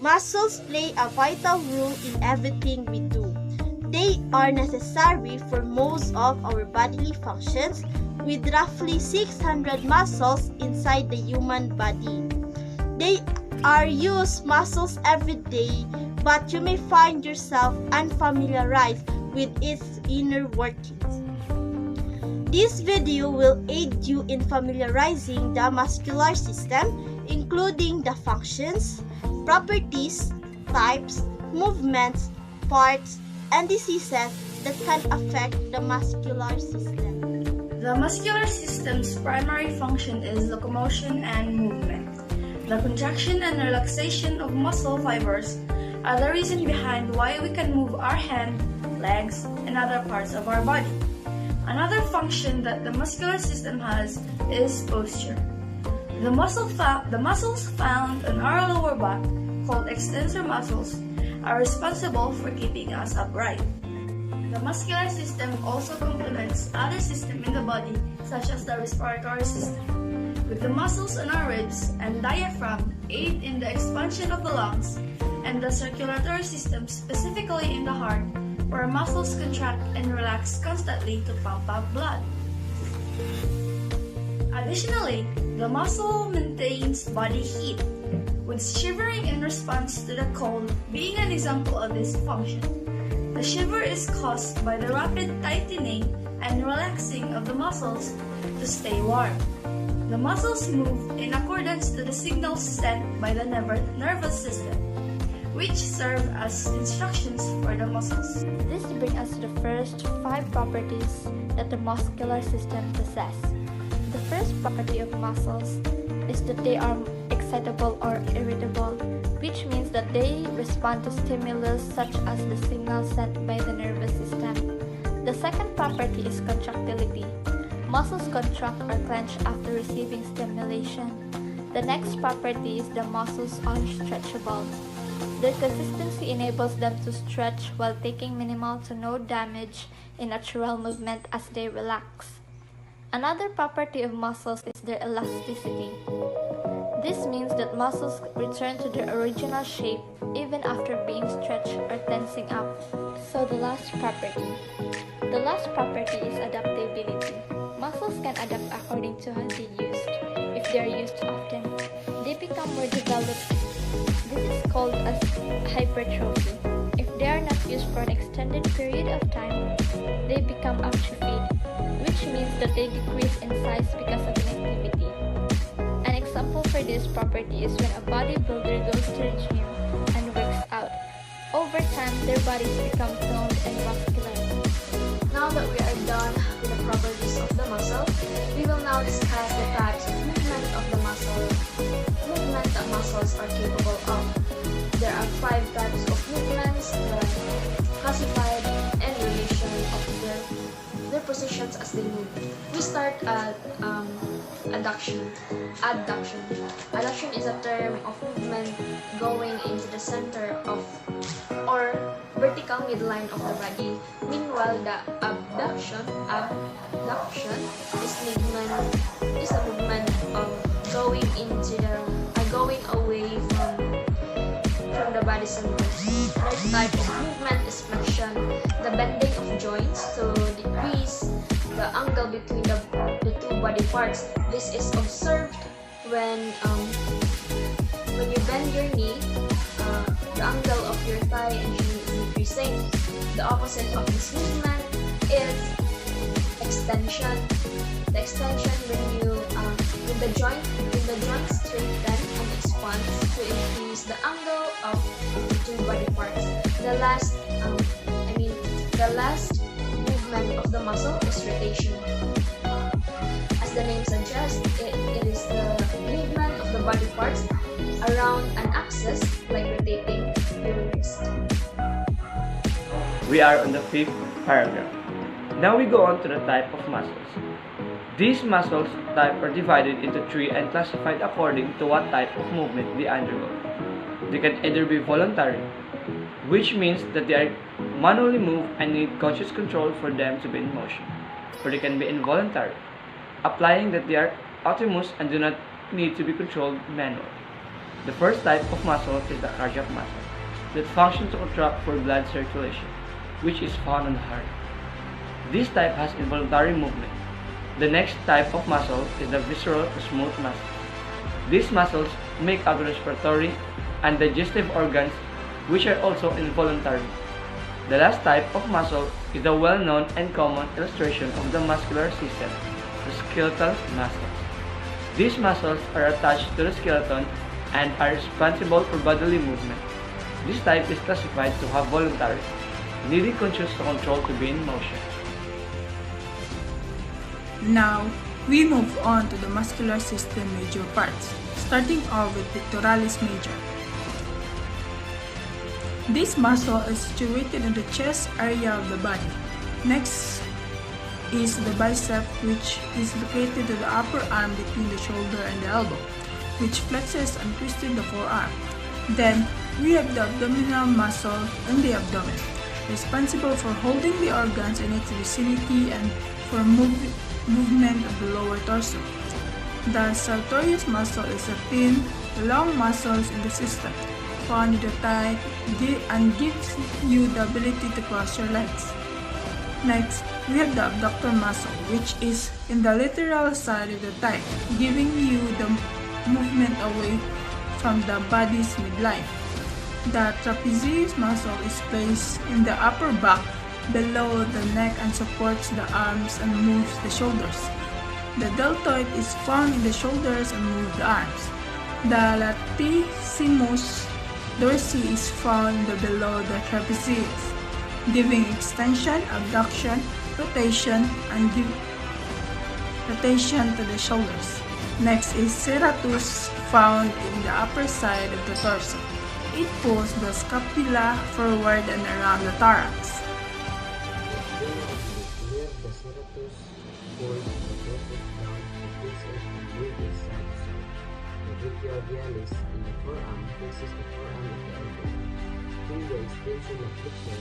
Muscles play a vital role in everything we do. They are necessary for most of our bodily functions, with roughly 600 muscles inside the human body. They are used muscles every day, but you may find yourself unfamiliarized with its inner workings. This video will aid you in familiarizing the muscular system, including the functions, properties, types, movements, parts, and diseases that can affect the muscular system. The muscular system's primary function is locomotion and movement. The contraction and relaxation of muscle fibers are the reason behind why we can move our hand, legs, and other parts of our body. Another function that the muscular system has is posture. The muscles found on our lower back, called extensor muscles, are responsible for keeping us upright. The muscular system also complements other systems in the body, such as the respiratory system. With the muscles on our ribs and diaphragm aid in the expansion of the lungs, and the circulatory system, specifically in the heart, where muscles contract and relax constantly to pump up blood. Additionally, the muscle maintains body heat, with shivering in response to the cold being an example of this function. The shiver is caused by the rapid tightening and relaxing of the muscles to stay warm. The muscles move in accordance to the signals sent by the nervous system, which serve as instructions for the muscles. This brings us to the first 5 properties that the muscular system possesses. The first property of muscles is that they are excitable or irritable, which means that they respond to stimulus such as the signals sent by the nervous system. The second property is contractility. Muscles contract or clench after receiving stimulation. The next property is the muscles are stretchable. Their consistency enables them to stretch while taking minimal to no damage in natural movement as they relax. Another property of muscles is their elasticity. This means that muscles return to their original shape even after being stretched or tensing up. So the last property. The last property is adaptability. Muscles can adapt according to how they used. If they are used often, they become more developed. This is called as hypertrophy. If they are not used for an extended period of time, they become atrophied, which means that they decrease in size because of inactivity. An example for this property is when a bodybuilder goes to the gym and works out. Over time, their bodies become toned and muscular. Now that we are done with the properties of the muscle, we will now discuss the types of movement of the muscle. Movement that muscles are capable of. There are 5 types of movements that are classified in relation of their positions as they move. We start at adduction. Adduction is a term of movement going into the center of or vertical midline of the body. Meanwhile, the abduction is a movement of going away from the body center. Another type of movement is flexion, the bending of joints to decrease the angle between the 2 body parts. This is observed when you bend your knee, the angle of your thigh and shin is decreasing. The opposite of this movement is extension. The extension when the joint straighten and expands to increase the angle of the 2 body parts. The last movement of the muscle is rotation. As the name suggests, it is the movement of the body parts around an axis, like rotating your wrist. We are on the 5th paragraph. Now we go on to the type of muscles. These muscles type are divided into 3 and classified according to what type of movement they undergo. They can either be voluntary, which means that they are manually moved and need conscious control for them to be in motion, or they can be involuntary, applying that they are autonomous and do not need to be controlled manually. The first type of muscle is the cardiac muscle that functions to contract for blood circulation, which is found on the heart. This type has involuntary movement. The next type of muscle is the visceral or smooth muscle. These muscles make up the respiratory and digestive organs, which are also involuntary. The last type of muscle is the well-known and common illustration of the muscular system, the skeletal muscles. These muscles are attached to the skeleton and are responsible for bodily movement. This type is classified to have voluntary, needing conscious control to be in motion. Now, we move on to the muscular system major parts, starting off with pectoralis major. This muscle is situated in the chest area of the body. Next is the bicep, which is located in the upper arm between the shoulder and the elbow, which flexes and twists the forearm. Then, we have the abdominal muscle in the abdomen, responsible for holding the organs in its vicinity and for movement of the lower torso. The sartorius muscle is a thin, long muscles in the system, found in the thigh and gives you the ability to cross your legs. Next, we have the abductor muscle, which is in the lateral side of the thigh, giving you the movement away from the body's midline. The trapezius muscle is placed in the upper back below the neck and supports the arms and moves the shoulders. The deltoid is found in the shoulders and moves the arms. The latissimus dorsi is found below the trapezius, giving extension, abduction, rotation, and rotation to the shoulders. Next is serratus, found in the upper side of the torso. It pulls the scapula forward and around the thorax. Near the serratus pulls the torso down and pulls it and moves it side to side. The brachioradialis in the forearm flexes the forearm of the elbow. Finger extension of flexor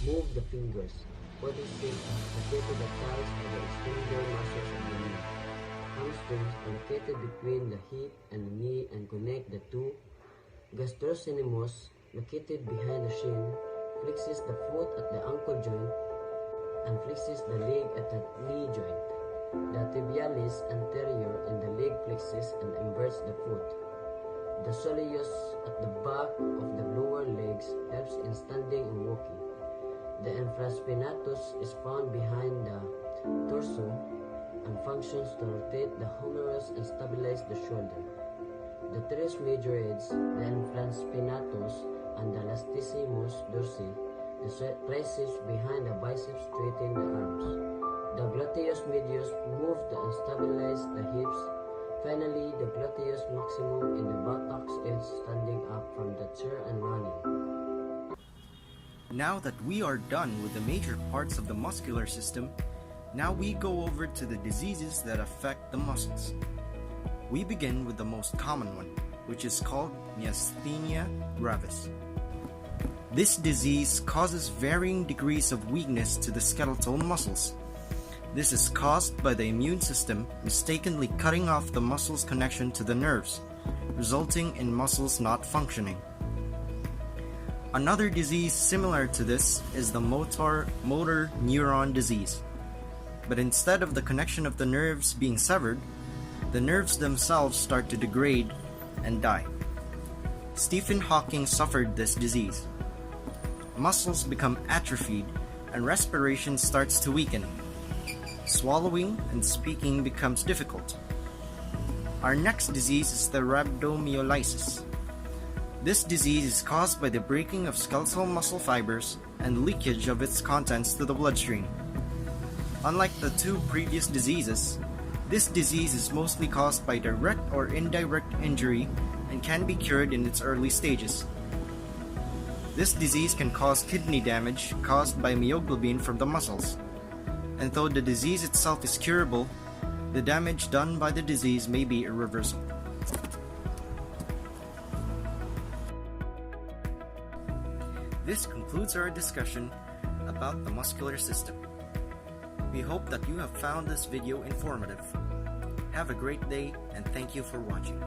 move the fingers. Quadriceps located the thighs or the extensor muscles of the knee. Hamstrings are located between the hip and the knee and connect the two. Gastrocnemius, located behind the shin, flexes the foot at the ankle joint and flexes the leg at the knee joint. The tibialis anterior in the leg flexes and inverts the foot. The soleus at the back of the lower legs helps in standing and walking. The infraspinatus is found behind the torso and functions to rotate the humerus and stabilize the shoulder. The teres majores, the infraspinatus, and the latissimus dorsi, the triceps behind the biceps straighten the arms. The gluteus medius move and stabilize the hips. Finally, the gluteus maximum in the buttocks is standing up from the chair and running. Now that we are done with the major parts of the muscular system, now we go over to the diseases that affect the muscles. We begin with the most common one, which is called myasthenia gravis. This disease causes varying degrees of weakness to the skeletal muscles. This is caused by the immune system mistakenly cutting off the muscle's connection to the nerves, resulting in muscles not functioning. Another disease similar to this is the motor neuron disease. But instead of the connection of the nerves being severed, the nerves themselves start to degrade and die. Stephen Hawking suffered this disease. Muscles become atrophied and respiration starts to weaken. Swallowing and speaking becomes difficult. Our next disease is the rhabdomyolysis. This disease is caused by the breaking of skeletal muscle fibers and leakage of its contents to the bloodstream. Unlike the two previous diseases, this disease is mostly caused by direct or indirect injury and can be cured in its early stages. This disease can cause kidney damage caused by myoglobin from the muscles. And though the disease itself is curable, the damage done by the disease may be irreversible. This concludes our discussion about the muscular system. We hope that you have found this video informative. Have a great day and thank you for watching.